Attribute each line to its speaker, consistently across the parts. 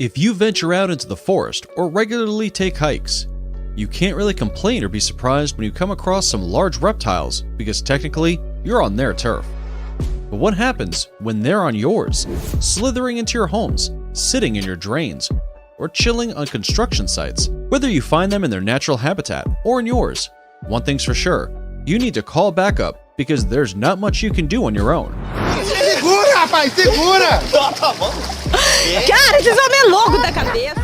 Speaker 1: If you venture out into the forest or regularly take hikes, you can't really complain or be surprised when you come across some large reptiles because technically you're on their turf. But what happens when they're on yours, slithering into your homes, sitting in your drains, or chilling on construction sites? Whether you find them in their natural habitat or in yours, one thing's for sure, you need to call backup because there's not much you can do on your own.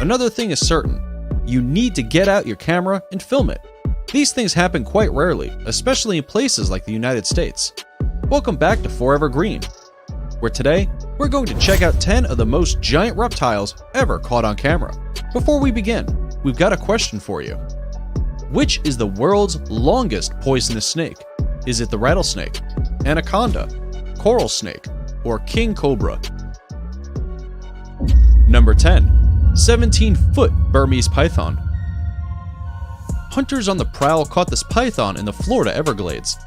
Speaker 1: Another thing is certain, you need to get out your camera and film it. These things happen quite rarely, especially in places like the United States. Welcome back to Forever Green, where today we're going to check out 10 of the most giant reptiles ever caught on camera. Before we begin, we've got a question for you. Which is the world's longest poisonous snake? Is it the rattlesnake, anaconda, coral snake, or king cobra? Number 10. 17-foot Burmese python. Hunters on the prowl caught this python in the Florida Everglades.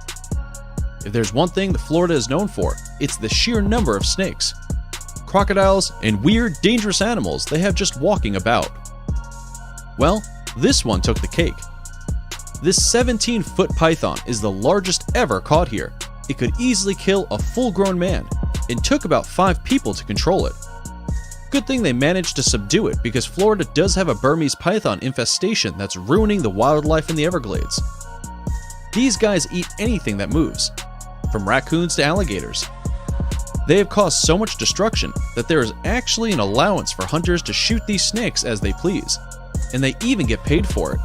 Speaker 1: If there's one thing that Florida is known for, it's the sheer number of snakes, crocodiles, and weird, dangerous animals they have just walking about. Well, this one took the cake. This 17-foot python is the largest ever caught here. It could easily kill a full-grown man, and took about 5 people to control it. Good thing they managed to subdue it because Florida does have a Burmese python infestation that's ruining the wildlife in the Everglades. These guys eat anything that moves, from raccoons to alligators. They have caused so much destruction that there is actually an allowance for hunters to shoot these snakes as they please, and they even get paid for it.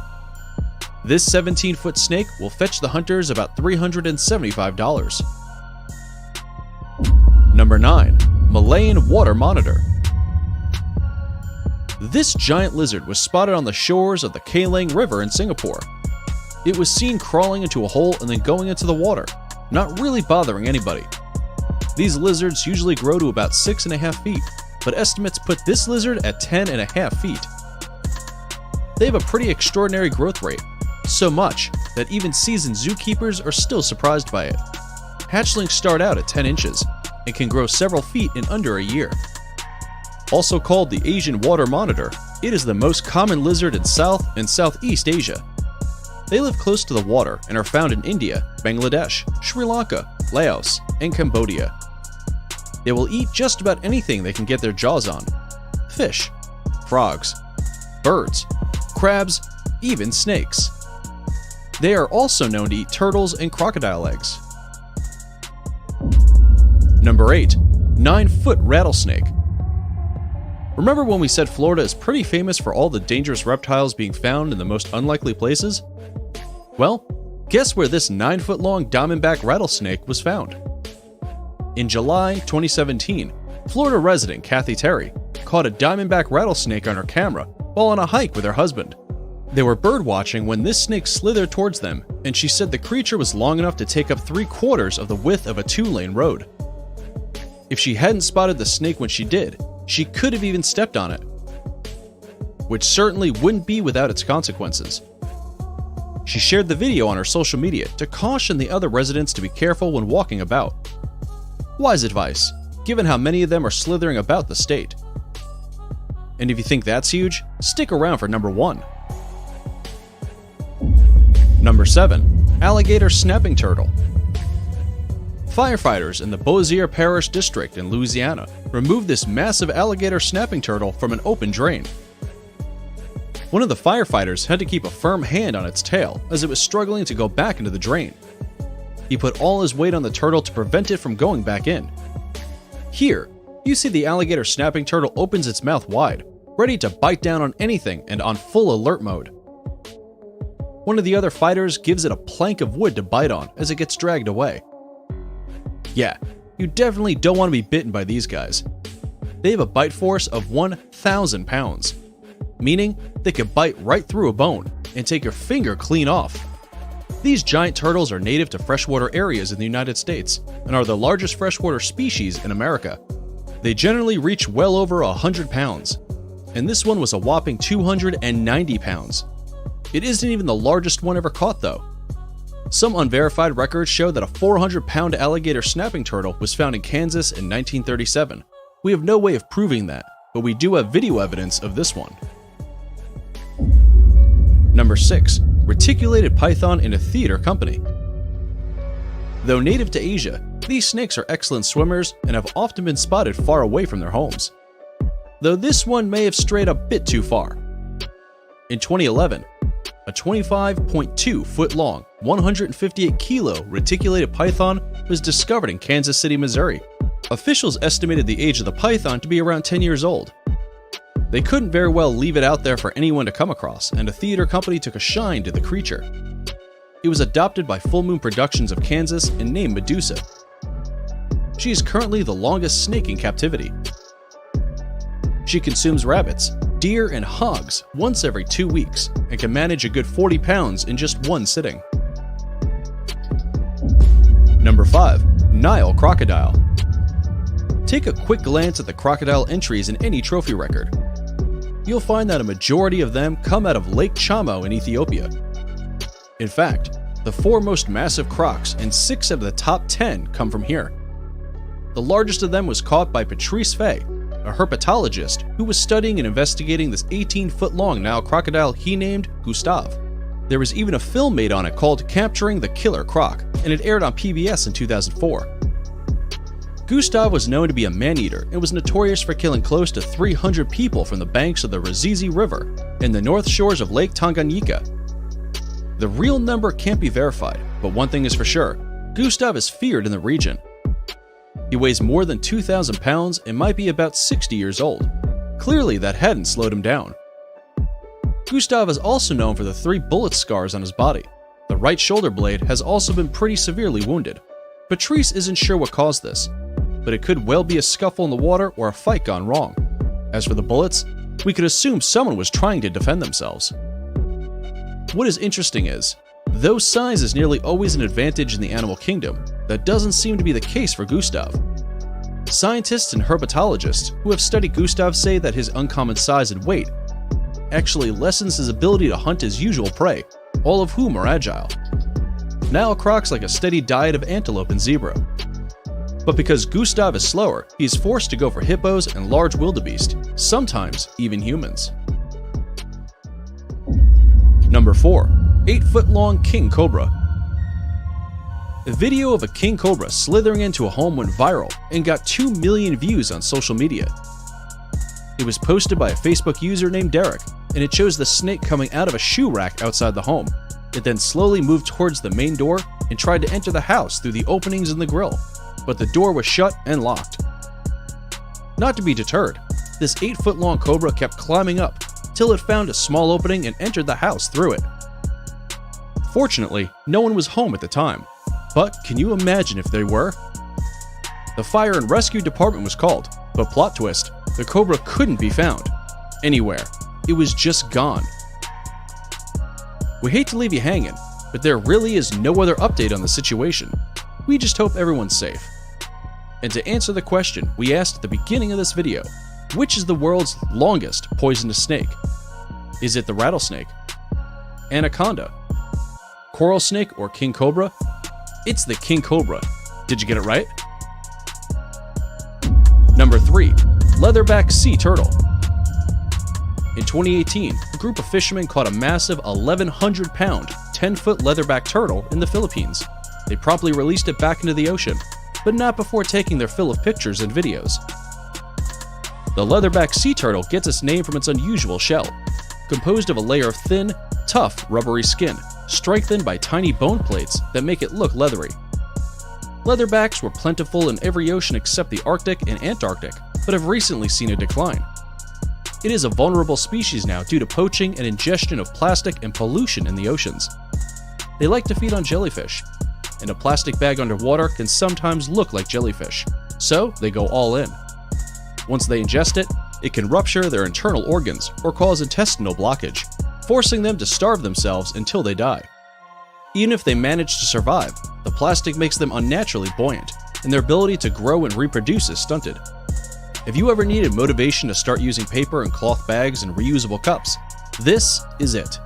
Speaker 1: This 17-foot snake will fetch the hunters about $375. Number 9. Malayan water monitor. This giant lizard was spotted on the shores of the Kalang River in Singapore. It was seen crawling into a hole and then going into the water, not really bothering anybody. These lizards usually grow to about 6.5 feet, but estimates put this lizard at 10.5 feet. They have a pretty extraordinary growth rate, so much that even seasoned zookeepers are still surprised by it. Hatchlings start out at 10 inches and can grow several feet in under a year. Also called the Asian water monitor, it is the most common lizard in South and Southeast Asia. They live close to the water and are found in India, Bangladesh, Sri Lanka, Laos, and Cambodia. They will eat just about anything they can get their jaws on. Fish, frogs, birds, crabs, even snakes. They are also known to eat turtles and crocodile eggs. Number 8. 9-foot rattlesnake. Remember when we said Florida is pretty famous for all the dangerous reptiles being found in the most unlikely places? Well, guess where this 9-foot-long diamondback rattlesnake was found? In July 2017, Florida resident Kathy Terry caught a diamondback rattlesnake on her camera while on a hike with her husband. They were birdwatching when this snake slithered towards them, and she said the creature was long enough to take up 3/4 of the width of a 2-lane road. If she hadn't spotted the snake when she did, she could have even stepped on it, which certainly wouldn't be without its consequences. She shared the video on her social media to caution the other residents to be careful when walking about. Wise advice, given how many of them are slithering about the state. And if you think that's huge, stick around for number 1. Number 7. Alligator snapping turtle. Firefighters in the Bossier Parish District in Louisiana removed this massive alligator snapping turtle from an open drain. One of the firefighters had to keep a firm hand on its tail as it was struggling to go back into the drain. He put all his weight on the turtle to prevent it from going back in. Here, you see the alligator snapping turtle opens its mouth wide, ready to bite down on anything and on full alert mode. One of the other fighters gives it a plank of wood to bite on as it gets dragged away. Yeah, you definitely don't want to be bitten by these guys. They have a bite force of 1,000 pounds, meaning they could bite right through a bone and take your finger clean off. These giant turtles are native to freshwater areas in the United States and are the largest freshwater species in America. They generally reach well over 100 pounds, and this one was a whopping 290 pounds. It isn't even the largest one ever caught though. Some unverified records show that a 400-pound alligator snapping turtle was found in Kansas in 1937. We have no way of proving that, but we do have video evidence of this one. Number 6. Reticulated python in a theater company. Though native to Asia, these snakes are excellent swimmers and have often been spotted far away from their homes. Though this one may have strayed a bit too far. In 2011, a 25.2-foot-long, 158-kilo reticulated python was discovered in Kansas City, Missouri. Officials estimated the age of the python to be around 10 years old. They couldn't very well leave it out there for anyone to come across, and a theater company took a shine to the creature. It was adopted by Full Moon Productions of Kansas and named Medusa. She is currently the longest snake in captivity. She consumes rabbits, deer, and hogs once every 2 weeks and can manage a good 40 pounds in just one sitting. Number 5. Nile crocodile. Take a quick glance at the crocodile entries in any trophy record. You'll find that a majority of them come out of Lake Chamo in Ethiopia. In fact, the 4 most massive crocs and 6 out of the top 10 come from here. The largest of them was caught by Patrice Fay, a herpetologist who was studying and investigating this 18-foot-long Nile crocodile he named Gustave. There was even a film made on it called Capturing the Killer Croc, and it aired on PBS in 2004. Gustave was known to be a man-eater and was notorious for killing close to 300 people from the banks of the Ruzizi River and the north shores of Lake Tanganyika. The real number can't be verified, but one thing is for sure, Gustave is feared in the region. He weighs more than 2,000 pounds and might be about 60 years old. Clearly, that hadn't slowed him down. Gustave is also known for the 3 bullet scars on his body. The right shoulder blade has also been pretty severely wounded. Patrice isn't sure what caused this, but it could well be a scuffle in the water or a fight gone wrong. As for the bullets, we could assume someone was trying to defend themselves. What is interesting is, though size is nearly always an advantage in the animal kingdom, that doesn't seem to be the case for Gustave. Scientists and herpetologists who have studied Gustave say that his uncommon size and weight actually lessens his ability to hunt his usual prey, all of whom are agile. Nile crocs like a steady diet of antelope and zebra. But because Gustave is slower, he is forced to go for hippos and large wildebeest, sometimes even humans. Number 4. 8-foot-long king cobra. A video of a king cobra slithering into a home went viral and got 2 million views on social media. It was posted by a Facebook user named Derek, and it shows the snake coming out of a shoe rack outside the home. It then slowly moved towards the main door and tried to enter the house through the openings in the grill, but the door was shut and locked. Not to be deterred, this 8-foot-long cobra kept climbing up till it found a small opening and entered the house through it. Fortunately, no one was home at the time, but can you imagine if they were? The fire and rescue department was called, but plot twist, the cobra couldn't be found anywhere. It was just gone. We hate to leave you hanging, but there really is no other update on the situation. We just hope everyone's safe. And to answer the question we asked at the beginning of this video, which is the world's longest poisonous snake? Is it the rattlesnake, anaconda, coral snake, or king cobra? It's the king cobra. Did you get it right? Number 3. Leatherback sea turtle. In 2018, a group of fishermen caught a massive 1,100-pound, 10-foot leatherback turtle in the Philippines. They promptly released it back into the ocean, but not before taking their fill of pictures and videos. The leatherback sea turtle gets its name from its unusual shell, composed of a layer of thin, tough, rubbery skin, strengthened by tiny bone plates that make it look leathery. Leatherbacks were plentiful in every ocean except the Arctic and Antarctic, but have recently seen a decline. It is a vulnerable species now due to poaching and ingestion of plastic and pollution in the oceans. They like to feed on jellyfish, and a plastic bag underwater can sometimes look like jellyfish, so they go all in. Once they ingest it, it can rupture their internal organs or cause intestinal blockage, forcing them to starve themselves until they die. Even if they manage to survive, the plastic makes them unnaturally buoyant, and their ability to grow and reproduce is stunted. If you ever needed motivation to start using paper and cloth bags and reusable cups, this is it.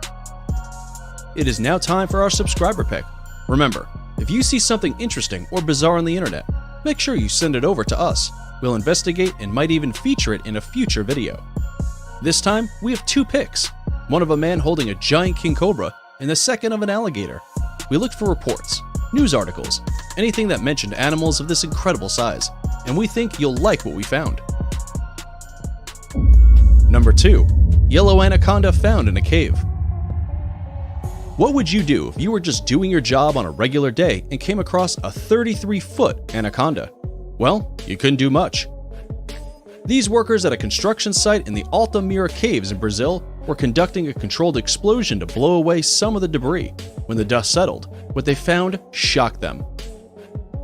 Speaker 1: It is now time for our subscriber pick. Remember, if you see something interesting or bizarre on the internet, make sure you send it over to us. We'll investigate and might even feature it in a future video. This time, we have 2 picks, one of a man holding a giant king cobra and the second of an alligator. We looked for reports, news articles, anything that mentioned animals of this incredible size, and we think you'll like what we found. Number 2. Yellow anaconda found in a cave. What would you do if you were just doing your job on a regular day and came across a 33-foot anaconda? Well, you couldn't do much. These workers at a construction site in the Altamira Caves in Brazil were conducting a controlled explosion to blow away some of the debris. When the dust settled, what they found shocked them.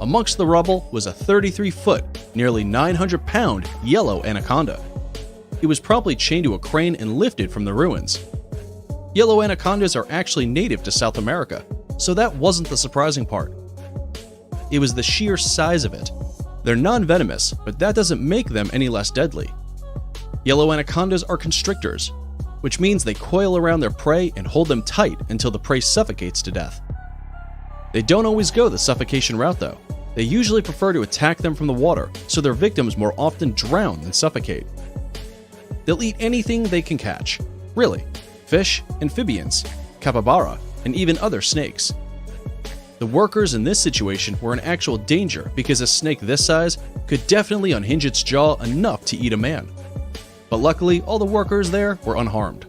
Speaker 1: Amongst the rubble was a 33-foot, nearly 900-pound yellow anaconda. It was probably chained to a crane and lifted from the ruins. Yellow anacondas are actually native to South America, so that wasn't the surprising part. It was the sheer size of it. They're non-venomous, but that doesn't make them any less deadly. Yellow anacondas are constrictors, which means they coil around their prey and hold them tight until the prey suffocates to death. They don't always go the suffocation route though. They usually prefer to attack them from the water, so their victims more often drown than suffocate. They'll eat anything they can catch. Really. Fish, amphibians, capybara, and even other snakes. The workers in this situation were in actual danger because a snake this size could definitely unhinge its jaw enough to eat a man. But luckily, all the workers there were unharmed.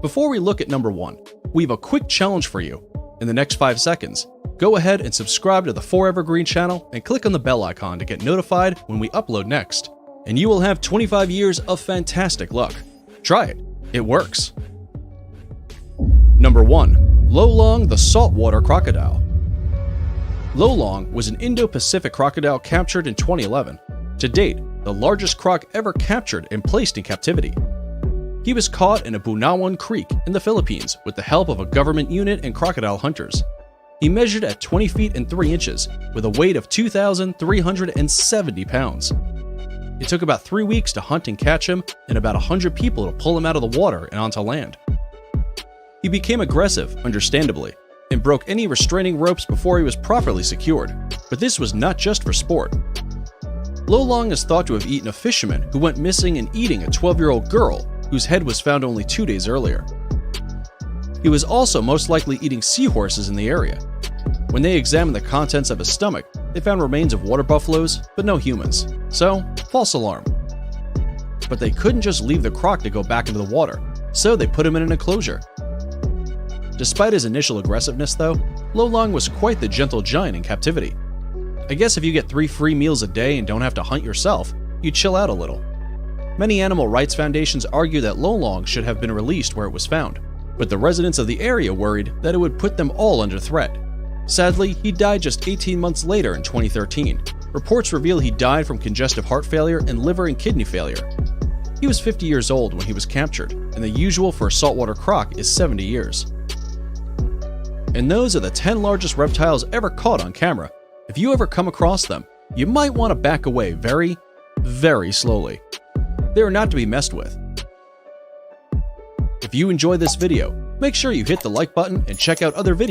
Speaker 1: Before we look at number 1, we have a quick challenge for you. In the next 5 seconds, go ahead and subscribe to the Forever Green channel and click on the bell icon to get notified when we upload next. And you will have 25 years of fantastic luck. Try it. It works. Number 1. Lolong the saltwater crocodile. Lolong was an Indo-Pacific crocodile captured in 2011. To date, the largest croc ever captured and placed in captivity. He was caught in a Bunawan Creek in the Philippines with the help of a government unit and crocodile hunters. He measured at 20 feet and 3 inches with a weight of 2,370 pounds. It took about 3 weeks to hunt and catch him and about 100 people to pull him out of the water and onto land. He became aggressive, understandably, and broke any restraining ropes before he was properly secured, but this was not just for sport. Lolong is thought to have eaten a fisherman who went missing and eating a 12-year-old girl whose head was found only 2 days earlier. He was also most likely eating seahorses in the area. When they examined the contents of his stomach, they found remains of water buffaloes, but no humans. So, false alarm. But they couldn't just leave the croc to go back into the water, so they put him in an enclosure. Despite his initial aggressiveness though, Lolong was quite the gentle giant in captivity. I guess if you get 3 free meals a day and don't have to hunt yourself, you chill out a little. Many animal rights foundations argue that Lolong should have been released where it was found, but the residents of the area worried that it would put them all under threat. Sadly, he died just 18 months later in 2013. Reports reveal he died from congestive heart failure and liver and kidney failure. He was 50 years old when he was captured, and the usual for a saltwater croc is 70 years. And those are the 10 largest reptiles ever caught on camera. If you ever come across them, you might want to back away very, very slowly. They are not to be messed with. If you enjoyed this video, make sure you hit the like button and check out other videos.